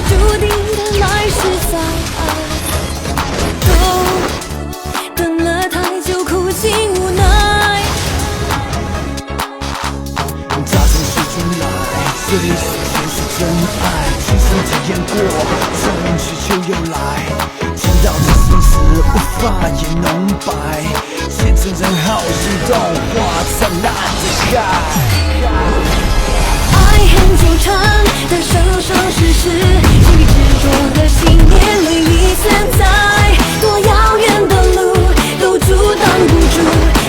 注定的来世再爱，都等了太久，苦尽无奈。大声说出来，这里是全是真爱，亲身体验过，生命去就又来，听到这生死无法言浓白，见证人好心动，画灿烂的海。爱很纠缠的生生世世，最执着的信念唯一存在，多遥远的路都阻挡不住。